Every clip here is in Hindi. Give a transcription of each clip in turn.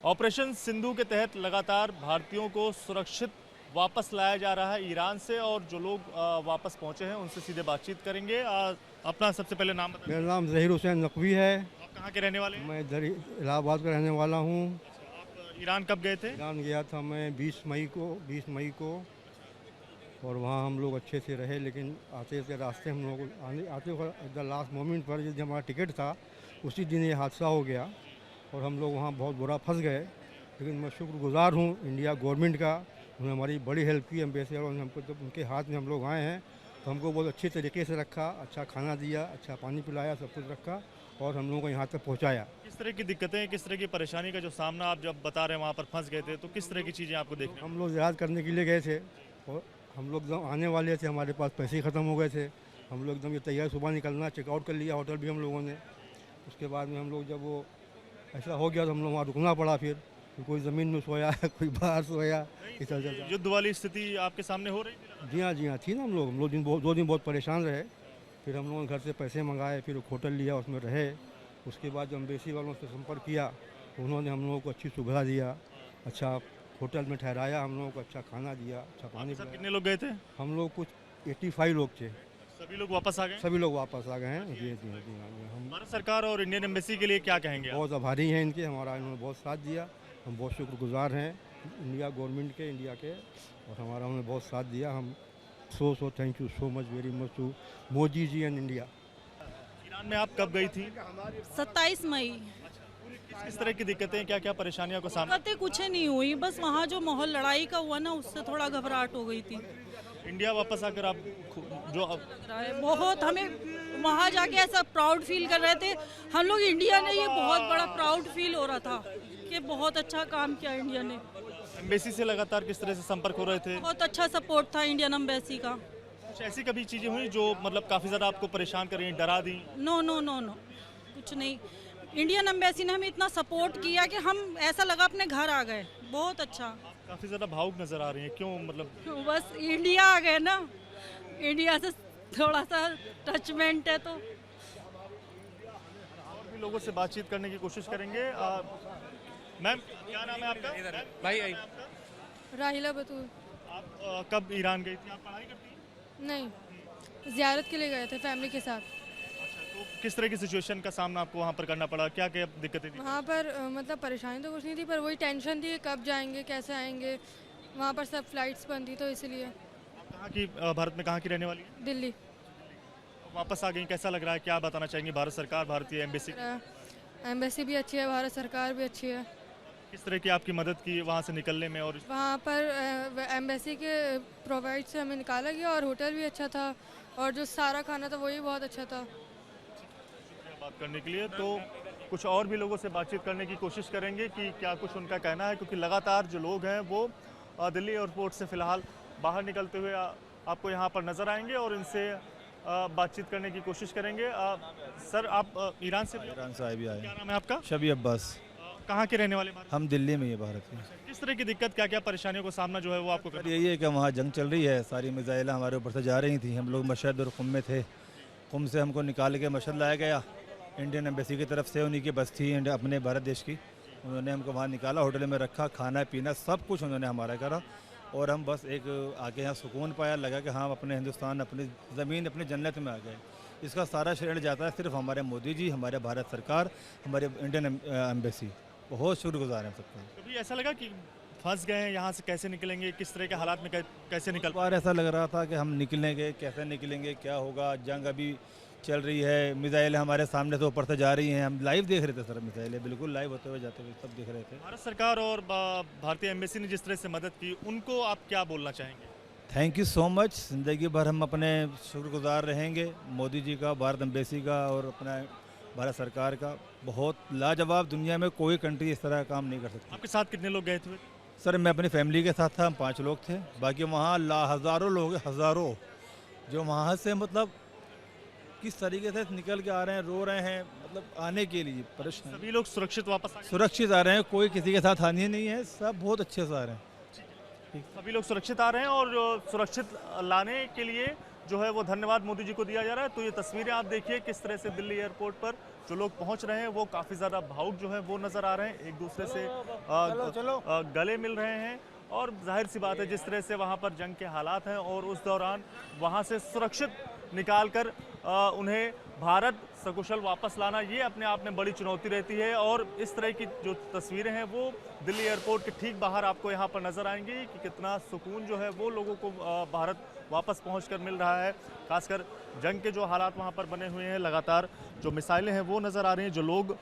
ऑपरेशन सिंधु के तहत लगातार भारतीयों को सुरक्षित वापस लाया जा रहा है ईरान से, और जो लोग वापस पहुंचे हैं उनसे सीधे बातचीत करेंगे। अपना सबसे पहले नाम बताइए। मेरा नाम ज़हीर हुसैन नकवी है। आप कहाँ के रहने वाले हैं? मैं इधर इलाहाबाद का रहने वाला हूँ। आप ईरान कब गए थे? ईरान गया था मैं 20 मई को और वहाँ हम लोग अच्छे से रहे, लेकिन आते थे रास्ते हम लोग आते द लास्ट मोमेंट पर जब हमारा टिकट था उसी दिन ये हादसा हो गया और हम लोग वहाँ बहुत बुरा फंस गए। लेकिन मैं शुक्रगुजार हूँ इंडिया गवर्नमेंट का, उन्होंने हमारी बड़ी हेल्प की। एम्बेसडर और हमको जब उनके हाथ में हम लोग आए हैं तो हमको बहुत अच्छे तरीके से रखा, अच्छा खाना दिया, अच्छा पानी पिलाया, सब कुछ रखा और हम लोगों को यहाँ तक पहुँचाया। किस तरह की दिक्कतें, किस तरह की परेशानी का जो सामना आप जब बता रहे हैं वहाँ पर फंस गए थे, तो किस तरह की चीज़ें आपको देखने? हम लोग ज़ियारत करने के लिए गए थे और हम लोग एकदम आने वाले थे, हमारे पास पैसे ही ख़त्म हो गए थे। हम लोग एकदम ये तैयार सुबह निकलना, चेकआउट कर लिया होटल भी हम लोगों ने। उसके बाद में हम लोग जब वो ऐसा हो गया तो हम लोग वहाँ रुकना पड़ा। फिर कोई ज़मीन में सोया कोई बाहर सोया, इस तरह से युद्ध वाली स्थिति आपके सामने हो रही थी? जी हाँ थी ना। हम लोग 2 दिन बहुत परेशान रहे। फिर हम लोगों ने घर से पैसे मंगाए, फिर होटल लिया, उसमें रहे। उसके बाद जब एम्बेसी वालों से संपर्क किया तो उन्होंने हम लोगों को अच्छी सुविधा दिया, अच्छा होटल में ठहराया, हम लोगों को अच्छा खाना दिया, अच्छा पानी सब पिलाया। कितने लोग गए थे? हम लोग कुछ 85 लोग थे। सभी लोग वापस आ गए? सभी लोग वापस आ गए हैं। जी जी जी हाँ, हम भारत सरकार और इंडियन एम्बेसी के लिए क्या कहेंगे आप? बहुत आभारी हैं इनके, हमारा इन्होंने बहुत साथ दिया। हम बहुत शुक्रगुजार हैं इंडिया गवर्नमेंट के, इंडिया के, और हमारा उन्होंने बहुत साथ दिया। हम so thank you so much, very much to Modi ji and India. Iran में आप कब गई थी? 27 मई। किस तरह की दिक्कतें, क्या क्या परेशानियों का सामना? दिक्कतें कुछ नहीं हुई, बस वहाँ जो माहौल लड़ाई का हुआ ना उससे थोड़ा घबराहट हो गई थी। इंडिया वापस आकर आप लग रहा है बहुत, हमें वहाँ जाके ऐसा प्राउड फील कर रहे थे हम लोग। इंडिया ने ये बहुत बड़ा प्राउड फील हो रहा था कि बहुत अच्छा काम किया इंडिया ने। एम्बेसी से लगातार किस तरह से संपर्क हो रहे थे? बहुत अच्छा सपोर्ट था इंडियन एम्बेसी का। कुछ ऐसी कभी चीजें हुई जो मतलब काफी ज्यादा आपको परेशान कर रही, डरा दी? नो नो नो नो, कुछ नहीं। इंडियन एम्बेसी ने हमें इतना सपोर्ट किया कि हम ऐसा लगा अपने घर आ गए। बहुत अच्छा। काफी ज्यादा भावुक नजर आ रही हैं, क्यों? मतलब बस इंडिया आ गए ना, इंडिया से थोड़ा सा टचमेंट है तो। और भी लोगों से बातचीत करने की कोशिश करेंगे। मैम, क्या नाम है आपका? भाई आई राहिला बतूल। आप कब ईरान गई थी? आप पढ़ाई करती हैं? नहीं, ज़ियारत के लिए गए थे फैमिली के साथ। अच्छा, तो किस तरह की सिचुएशन का सामना आपको वहाँ पर करना पड़ा? क्या क्या दिक्कतें थी? वहाँ पर मतलब परेशानी तो कुछ नहीं थी, पर वही टेंशन थी कब जाएंगे, कैसे आएंगे। वहाँ पर सब फ्लाइट्स बंद थी तो इसलिए। आप कहाँ की, भारत में कहाँ की रहने वाली है? दिल्ली। वापस आ गई, कैसा लग रहा है? क्या बताना चाहेंगे भारत सरकार, भारतीय एम्बेसी? एम्बेसी भी अच्छी है, भारत सरकार भी अच्छी है। किस तरह की आपकी मदद की वहाँ से निकलने में? और वहाँ पर एम्बेसी के प्रोवाइड से हमें निकाला गया और होटल भी अच्छा था और जो सारा खाना था वही बहुत अच्छा था। बात करने के लिए तो कुछ और भी लोगों से बातचीत करने की कोशिश करेंगे कि क्या कुछ उनका कहना है, क्योंकि लगातार जो लोग हैं वो दिल्ली एयरपोर्ट से फ़िलहाल बाहर निकलते हुए आपको यहाँ पर नज़र आएंगे और इनसे बातचीत करने की कोशिश करेंगे। सर, आप ईरान से? ईरान से आए भी आए। क्या नाम है आपका? शबी अब्बास। कहाँ के रहने वाले? भारत। हम दिल्ली में ही भारत के। किस तरह की दिक्कत, क्या क्या परेशानियों का सामना जो है वो आपको सर करना? यही है कि वहाँ जंग चल रही है, सारी मिसाइलें हमारे ऊपर से जा रही थी। हम लोग मशहद और कुम में थे। कुम से हमको निकाल के मशहद लाया गया इंडियन एम्बेसी की तरफ से, उन्हीं की बस थी अपने भारत देश की। उन्होंने हमको वहाँ निकाला, होटल में रखा, खाना पीना सब कुछ उन्होंने हमारा करा और हम बस एक आके यहाँ सुकून पाया, लगा कि हाँ अपने हिंदुस्तान, अपनी ज़मीन, अपनी जन्नत में आ गए। इसका सारा श्रेय जाता है सिर्फ हमारे मोदी जी, हमारे भारत सरकार, हमारे इंडियन एम्बेसी। बहुत शुक्रगुजार हैं सबका। कभी ऐसा लगा कि फंस गए हैं, यहाँ से कैसे निकलेंगे, किस तरह के हालात में कैसे निकल? बार ऐसा लग रहा था कि हम निकलेंगे, कैसे निकलेंगे, क्या होगा। जंग अभी चल रही है, मिसाइलें हमारे सामने से ऊपर से जा रही हैं। हम लाइव देख रहे थे सर, मिसाइलें बिल्कुल लाइव होते हुए जाते हुए सब देख रहे थे। भारत सरकार और भारतीय एम्बेसी ने जिस तरह से मदद की, उनको आप क्या बोलना चाहेंगे? Thank you so much. ज़िंदगी भर हम अपने शुक्रगुजार रहेंगे मोदी जी का, भारत एम्बेसी का और अपना भारत सरकार का। बहुत लाजवाब, दुनिया में कोई कंट्री इस तरह का काम नहीं कर सकती। आपके साथ कितने लोग गए थे? सर मैं अपनी फैमिली के साथ था, हम 5 लोग थे। बाकी वहाँ हज़ारों लोग, हज़ारों जो वहाँ से मतलब किस तरीके से निकल के आ रहे हैं, रो रहे हैं, मतलब आने के लिए परेशान। सभी लोग सुरक्षित वापस आ गए? सुरक्षित आ रहे हैं, कोई किसी के साथ हानि नहीं है, सब बहुत अच्छे से आ रहे हैं। सभी लोग सुरक्षित आ रहे हैं और सुरक्षित लाने के लिए जो है वो धन्यवाद मोदी जी को दिया जा रहा है। तो ये तस्वीरें आप देखिए किस तरह से दिल्ली एयरपोर्ट पर जो लोग पहुंच रहे हैं वो काफ़ी ज़्यादा भावुक जो है वो नज़र आ रहे हैं, एक दूसरे से गले मिल रहे हैं। और जाहिर सी बात है जिस तरह से वहाँ पर जंग के हालात हैं और उस दौरान वहाँ से सुरक्षित निकाल कर उन्हें भारत सकुशल वापस लाना, ये अपने आप में बड़ी चुनौती रहती है। और इस तरह की जो तस्वीरें हैं वो दिल्ली एयरपोर्ट के ठीक बाहर आपको यहाँ पर नज़र आएंगी कि कितना सुकून जो है वो लोगों को भारत वापस पहुंचकर मिल रहा है। खासकर जंग के जो हालात वहाँ पर बने हुए हैं, लगातार जो मिसाइलें हैं वो नज़र आ रही हैं, जो लोग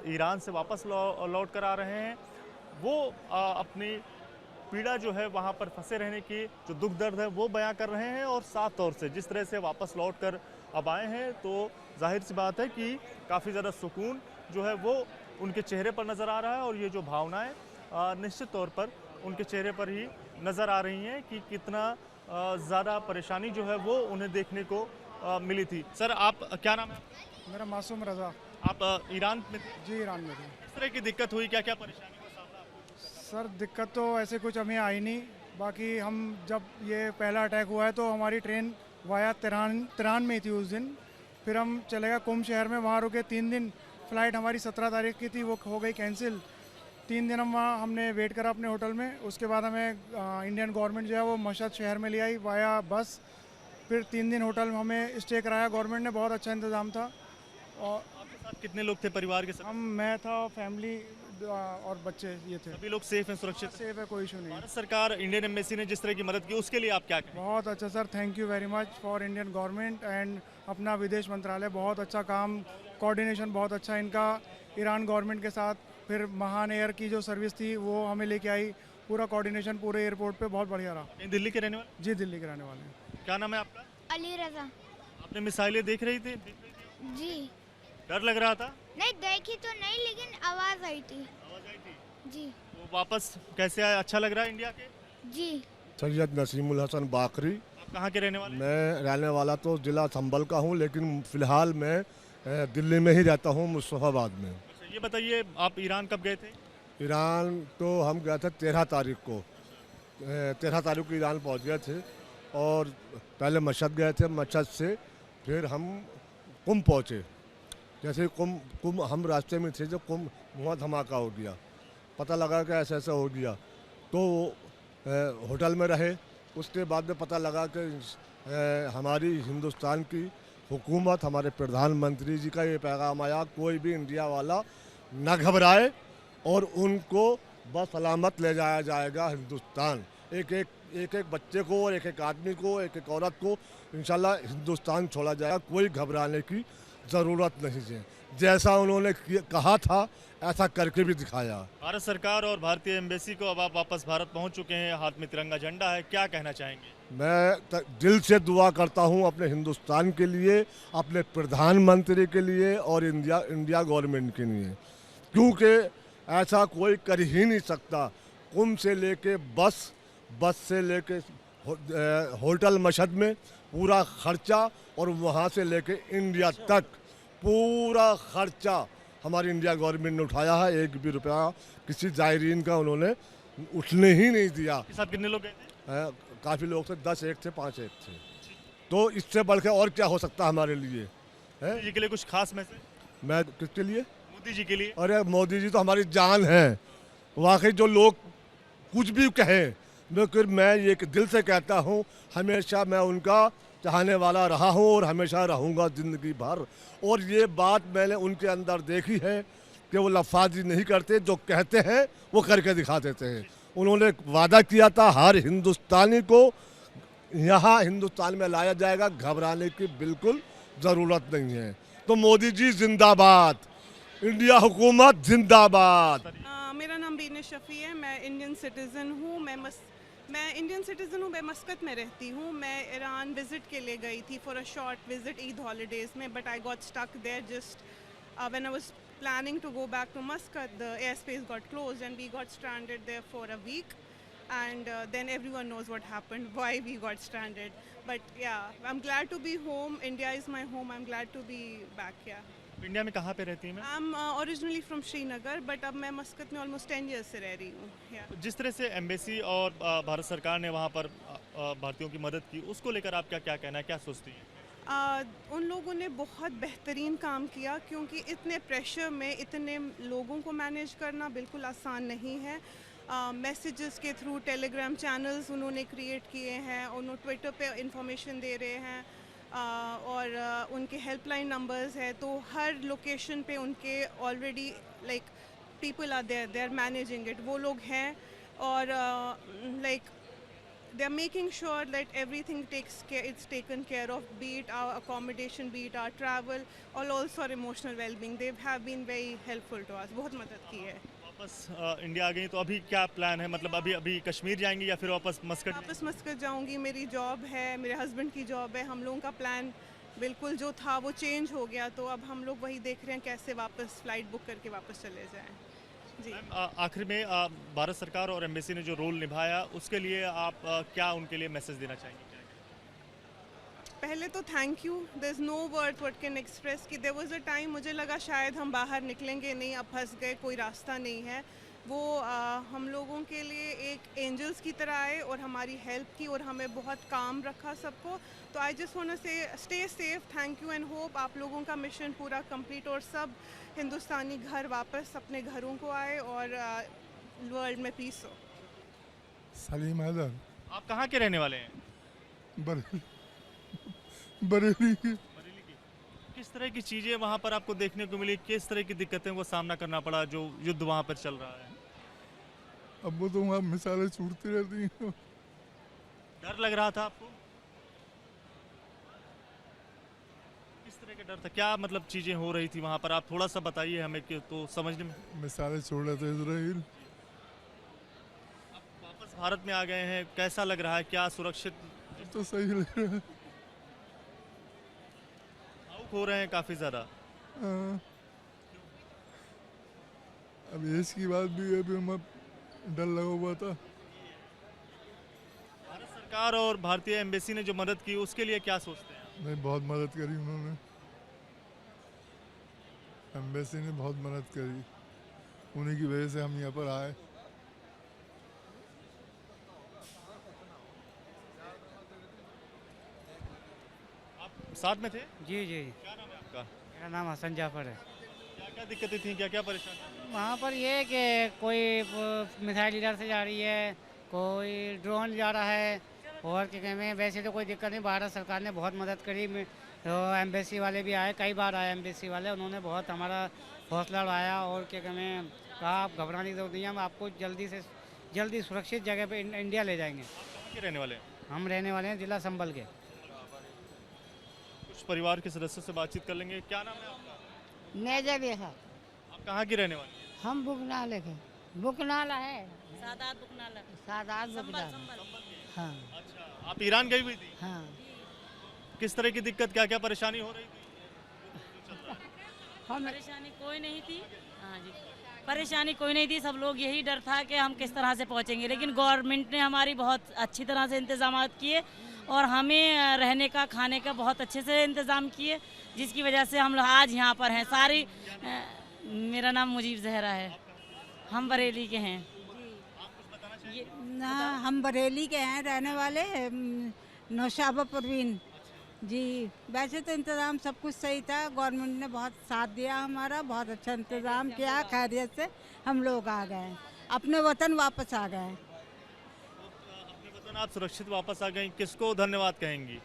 ईरान से वापस लौट कर आ रहे हैं वो अपनी पीड़ा जो है वहाँ पर फंसे रहने की जो दुख दर्द है वो बयां कर रहे हैं। और साफ तौर से जिस तरह से वापस लौट कर अब आए हैं तो जाहिर सी बात है कि काफ़ी ज़्यादा सुकून जो है वो उनके चेहरे पर नज़र आ रहा है। और ये जो भावनाएं निश्चित तौर पर उनके चेहरे पर ही नज़र आ रही हैं कि कितना ज़्यादा परेशानी जो है वो उन्हें देखने को मिली थी। सर आप क्या नाम है? मेरा मासूम रज़ा। आप ईरान में थे? जी ईरान में थे। किस तरह की दिक्कत हुई, क्या क्या परेशानी का सामना? सर दिक्कत तो ऐसे कुछ हमें आई नहीं, बाकी हम जब ये पहला अटैक हुआ है तो हमारी ट्रेन वाया तिरान में थी उस दिन, फिर हम चले गए कुम शहर में, वहाँ रुके 3 दिन। फ़्लाइट हमारी 17 तारीख की थी, वो हो गई कैंसिल। 3 दिन हम वहाँ हमने वेट करा अपने होटल में। उसके बाद हमें इंडियन गवर्नमेंट जो है वो मशहद शहर में ले आई वाया बस। फिर 3 दिन होटल में हमें स्टे कराया, गवर्नमेंट ने बहुत अच्छा इंतज़ाम था। और आपके साथ कितने लोग थे परिवार के साथ? मैं था, फैमिली और बच्चे ये थे। सभी लोग सेफ हैं, सुरक्षित हैं? सेफ है, कोई इशू नहीं। भारत सरकार, इंडियन एम्बेसी ने जिस तरह की मदद की उसके लिए आप क्या कहें? बहुत अच्छा sir, thank you very much for Indian government and अपना विदेश मंत्रालय, बहुत अच्छा काम, कोऑर्डिनेशन बहुत अच्छा इनका ईरान गवर्नमेंट के साथ। फिर महान एयर की जो सर्विस थी वो हमें लेके आई, पूरा कोऑर्डिनेशन पूरे एयरपोर्ट पे बहुत बढ़िया रहा। दिल्ली के रहने वाले? जी दिल्ली के रहने वाले हैं। क्या नाम है आपका? अली रजा। आपने मिसाइलें देख रही थी? जी डर लग रहा था? नहीं देखी तो नहीं, लेकिन आवाज़ आई थी। आवाज आई थी? जी तो वापस कैसे आया? अच्छा लग रहा है इंडिया के? जी। सैयद नसीमुल हसन बाकरी। आप कहाँ के रहने वाले? मैं रहने वाला तो ज़िला संभल का हूँ, लेकिन फ़िलहाल मैं दिल्ली में ही रहता हूँ, मुस्तफ़ाबाद में। अच्छा, ये बताइए आप ईरान कब गए थे? ईरान तो हम गए थे 13 तारीख को। 13 तारीख को ईरान पहुँच गए थे और पहले मशहद गए थे, मशहद से फिर हम कुम पहुँचे। जैसे कुम हम रास्ते में थे, जब कुम वहाँ धमाका हो गया, पता लगा कि ऐसा ऐसा हो गया, तो होटल में रहे। उसके बाद में पता लगा कि हमारी हिंदुस्तान की हुकूमत, हमारे प्रधानमंत्री जी का ये पैगाम आया, कोई भी इंडिया वाला ना घबराए और उनको बस सलामत ले जाया जाएगा हिंदुस्तान। एक एक बच्चे को और एक एक आदमी को, एक एक औरत को इंशाल्लाह हिंदुस्तान छोड़ा जाएगा। कोई घबराने की ज़रूरत नहीं है। जैसा उन्होंने कहा था ऐसा करके भी दिखाया। भारत सरकार और भारतीय एम्बेसी को अब आप वापस भारत पहुंच चुके हैं, हाथ में तिरंगा झंडा है, क्या कहना चाहेंगे? मैं दिल से दुआ करता हूं अपने हिंदुस्तान के लिए, अपने प्रधानमंत्री के लिए और इंडिया गवर्नमेंट के लिए, क्योंकि ऐसा कोई कर ही नहीं सकता। कुम से लेके बस से लेके होटल मशहद में पूरा खर्चा और वहाँ से लेके इंडिया तक पूरा खर्चा हमारी इंडिया गवर्नमेंट ने उठाया है। एक भी रुपया किसी जायरीन का उन्होंने उठने ही नहीं दिया। आपके साथ कितने लोग गए थे? काफ़ी लोग थे, 10 एक थे, 5 एक थे। तो इससे बढ़ के और क्या हो सकता है हमारे लिए? मोदी जी के लिए कुछ खास मैसेज? मैं किसके लिए? मोदी जी के लिए। अरे मोदी जी तो हमारी जान है। वाकई जो लोग कुछ भी कहें, लेकिन मैं ये दिल से कहता हूँ, हमेशा मैं उनका चाहने वाला रहा हूँ और हमेशा रहूँगा ज़िंदगी भर। और ये बात मैंने उनके अंदर देखी है कि वो लफाजी नहीं करते, जो कहते हैं वो करके दिखा देते हैं। उन्होंने वादा किया था हर हिंदुस्तानी को यहाँ हिंदुस्तान में लाया जाएगा, घबराने की बिल्कुल ज़रूरत नहीं है। तो मोदी जी जिंदाबाद, इंडिया हुकूमत जिंदाबाद। मेरा नाम बीना शफ़ी है, मैं इंडियन सिटीज़न हूँ। मैं इंडियन सिटीज़न हूँ, मैं मस्कत में रहती हूँ। मैं ईरान विज़िट के लिए गई थी for a short visit Eid holidays में, but I got stuck there just when I was planning to go back to Muscat. The air space got closed and we got stranded there for a week, and then everyone knows what happened, why we got stranded. But yeah, I'm glad to be home. India is my home. I'm glad to be back here. India में कहाँ पे रहती हैं ma'am? I'm originally from Srinagar, but अब मैं मस्कत में almost 10 years से रह रही हूँ। Yeah. जिस तरह से एम्बेसी और भारत सरकार ने वहाँ पर भारतीयों की मदद की, उसको लेकर आपका क्या कहना है, क्या सोचती हैं? उन लोगों ने बहुत बेहतरीन काम किया, क्योंकि इतने प्रेशर में इतने लोगों को मैनेज करना बिल्कुल आसान नहीं है। मैसेजेस के थ्रू टेलीग्राम चैनल्स उन्होंने क्रिएट किए हैं, उन्होंने ट्विटर पे इंफॉर्मेशन दे रहे हैं, और उनके हेल्पलाइन नंबर्स है, तो हर लोकेशन पे उनके already like people are there, they are managing it, वो लोग हैं, और like they are making sure that everything it's taken care of, be it our accommodation, be it our travel, or also our emotional well-being. They have been very helpful to us, बहुत मदद की है। वापस इंडिया आ गई तो अभी क्या प्लान है, मतलब अभी कश्मीर जाएंगी या फिर वापस मस्कट? वापस मस्कट जाऊंगी, मेरी जॉब है, मेरे हस्बैंड की जॉब है, हम लोगों का प्लान बिल्कुल जो था वो चेंज हो गया, तो अब हम लोग वही देख रहे हैं कैसे वापस फ़्लाइट बुक करके वापस चले जाएँ। जी। आखिर में भारत सरकार और एम्बेसी ने जो रोल निभाया उसके लिए आप क्या उनके लिए मैसेज देना चाहेंगे? पहले तो thank you, there is no word what can express कि देयर वाज अ टाइम मुझे लगा शायद हम बाहर निकलेंगे नहीं, अब फंस गए, कोई रास्ता नहीं है। वो हम लोगों के लिए एक एंजल्स की तरह आए और हमारी हेल्प की, और हमें बहुत काम रखा सबको। तो आई जस्ट वांट टू से stay safe, thank you, and hope आप लोगों का मिशन पूरा कंप्लीट और सब हिंदुस्तानी घर वापस अपने घरों को आए और वर्ल्ड में पीस हो। सलीम हैदर। आप कहाँ के रहने वाले हैं? बरेली की। किस तरह की चीज़ें वहाँ पर आपको देखने को मिली, किस तरह की दिक्कतें को सामना करना पड़ा जो युद्ध वहाँ पर चल रहा है? अब वो तो वहाँ मिसालें छूटती रहती हैं। डर लग रहा था आपको? किस तरह का डर था, क्या मतलब चीज़ें हो रही थी वहाँ पर, आप थोड़ा सा बताइए हमें कि तो समझने में। मिसालें छोड़ रहे थे इजराइल। आप वापस भारत में आ गए हैं, कैसा लग रहा है, क्या सुरक्षित? तो सही लग रहा है। भावुक हो रहे हैं काफ़ी ज़्यादा। अब एज की बात भी है, अभी हमें डर लगा हुआ था। भारत सरकार और भारतीय एम्बेसी ने जो मदद की उसके लिए क्या सोचते हैं? नहीं, बहुत मदद करी उन्होंने, एम्बेसी ने बहुत मदद करी, उन्हीं की वजह से हम यहाँ पर आए। आप साथ में थे? जी जी। क्या नाम है आपका? मेरा नाम हसन जाफर है। क्या क्या दिक्कतें थी, क्या क्या परेशानी? वहाँ पर ये है कि कोई मिसाइल इधर से जा रही है, कोई ड्रोन जा रहा है, और क्या कहते हैं, वैसे तो कोई दिक्कत नहीं, भारत सरकार ने बहुत मदद करी। तो एम्बेसी वाले भी आए, कई बार आए एम्बेसी वाले, उन्होंने बहुत हमारा हौसला बढ़ाया, और क्या कहते हैं, कहा आप घबराने की जरूरत नहीं है, हम आपको जल्दी से जल्दी सुरक्षित जगह पे इंडिया ले जाएंगे। कहाँ के रहने वाले हैं? हम रहने वाले हैं जिला संभल के। कुछ परिवार के सदस्यों से बातचीत कर लेंगे। क्या नाम है आपका? नेजा बेहा। आप कहाँ की रहने वाले? हम बुकनाले के। बुकनाला है। सादात बुकनाला। सादात बुकनाला। हाँ। अच्छा, आप ईरान गई हुई थी? हाँ। किस तरह की दिक्कत, क्या क्या परेशानी हो रही थी? परेशानी कोई नहीं थी। हाँ जी, परेशानी कोई नहीं थी, सब लोग यही डर था कि हम किस तरह से पहुंचेंगे, लेकिन गवर्नमेंट ने हमारी बहुत अच्छी तरह से इंतजाम किए और हमें रहने का, खाने का बहुत अच्छे से इंतज़ाम किए, जिसकी वजह से हम लोग आज यहाँ पर हैं। सारी मेरा नाम मुजीब जहरा है, हम बरेली के हैं। ना, हम बरेली के हैं, रहने वाले नौशाबा परवीन जी। वैसे तो इंतज़ाम सब कुछ सही था, गवर्नमेंट ने बहुत साथ दिया हमारा, बहुत अच्छा इंतज़ाम किया, खैरियत से हम लोग आ गए, अपने वतन वापस आ गए। आप सुरक्षित वापस आ गई, किसको धन्यवाद कहेंगी?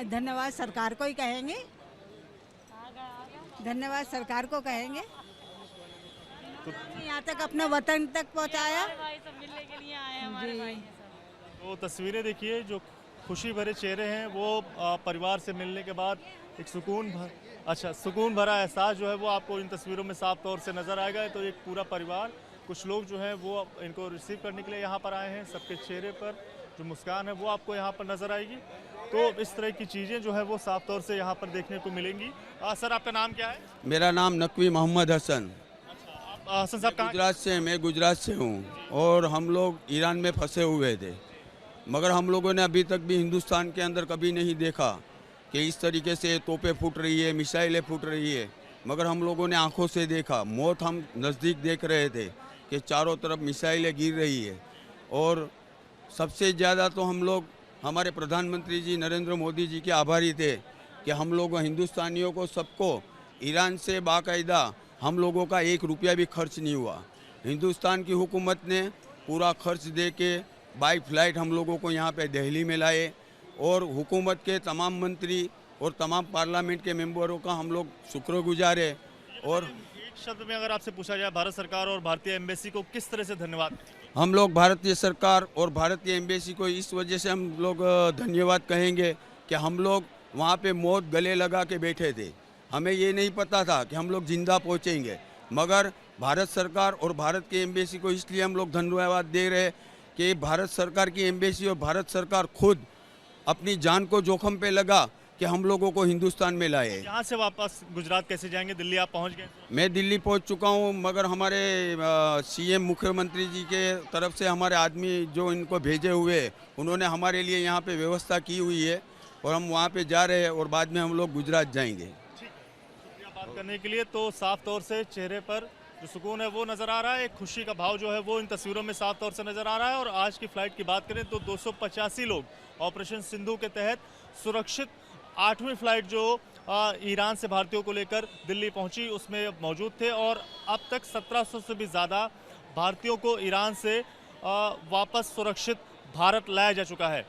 धन्यवाद सरकार को ही कहेंगे, धन्यवाद सरकार को कहेंगे, यहाँ तक अपने वतन तक पहुँचाया। तो तस्वीरें देखिए, जो खुशी भरे चेहरे हैं, वो परिवार से मिलने के बाद एक सुकून भरा एहसास जो है वो आपको इन तस्वीरों में साफ तौर से नज़र आएगा। तो एक पूरा परिवार, कुछ लोग जो हैं वो इनको रिसीव करने के लिए यहाँ पर आए हैं, सबके चेहरे पर जो मुस्कान है वो आपको यहाँ पर नज़र आएगी। तो इस तरह की चीज़ें जो है वो साफ तौर से यहाँ पर देखने को मिलेंगी। सर, आपका नाम क्या है? मेरा नाम नकवी मोहम्मद हसन। अच्छा, हसन साहब कहाँ? गुजरात से, मैं गुजरात से हूँ, और हम लोग ईरान में फंसे हुए थे, मगर हम लोगों ने अभी तक भी हिंदुस्तान के अंदर कभी नहीं देखा कि इस तरीके से तोपें फूट रही है, मिसाइलें फूट रही है, मगर हम लोगों ने आंखों से देखा, मौत हम नज़दीक देख रहे थे कि चारों तरफ मिसाइलें गिर रही है। और सबसे ज़्यादा तो हम लोग हमारे प्रधानमंत्री जी नरेंद्र मोदी जी के आभारी थे कि हम लोग हिंदुस्तानियों को सबको ईरान से बाकायदा हम लोगों का 1 रुपया भी खर्च नहीं हुआ। हिंदुस्तान की हुकूमत ने पूरा खर्च दे के बाई फ्लाइट हम लोगों को यहाँ पे दिल्ली में लाए और हुकूमत के तमाम मंत्री और तमाम पार्लियामेंट के मेंबरों का हम लोग शुक्रगुजार है। और एक शब्द में अगर आपसे पूछा जाए भारत सरकार और भारतीय एम्बेसी को किस तरह से धन्यवाद? हम लोग भारतीय सरकार और भारतीय एम्बेसी को इस वजह से हम लोग धन्यवाद कहेंगे कि हम लोग वहाँ पे मौत गले लगा के बैठे थे। हमें ये नहीं पता था कि हम लोग जिंदा पहुँचेंगे, मगर भारत सरकार और भारत की एम्बेसी को इसलिए हम लोग धन्यवाद दे रहे हैं कि भारत सरकार की एम्बेसी और भारत सरकार खुद अपनी जान को जोखिम पे लगा कि हम लोगों को हिंदुस्तान में लाए। यहाँ से वापस गुजरात कैसे जाएंगे? दिल्ली आप पहुँच गए? मैं दिल्ली पहुँच चुका हूँ, मगर हमारे सीएम मुख्यमंत्री जी के तरफ से हमारे आदमी जो इनको भेजे हुए उन्होंने हमारे लिए यहाँ पे व्यवस्था की हुई है और हम वहाँ पे जा रहे हैं और बाद में हम लोग गुजरात जाएंगे। बात करने के लिए तो साफ तौर से चेहरे पर जो सुकून है वो नज़र आ रहा है, एक खुशी का भाव जो है वो इन तस्वीरों में साफ तौर से नज़र आ रहा है। और आज की फ़्लाइट की बात करें तो 285 लोग ऑपरेशन सिंधु के तहत सुरक्षित 8वीं फ़्लाइट जो ईरान से भारतीयों को लेकर दिल्ली पहुंची उसमें मौजूद थे और अब तक 1700 से भी ज़्यादा भारतीयों को ईरान से वापस सुरक्षित भारत लाया जा चुका है।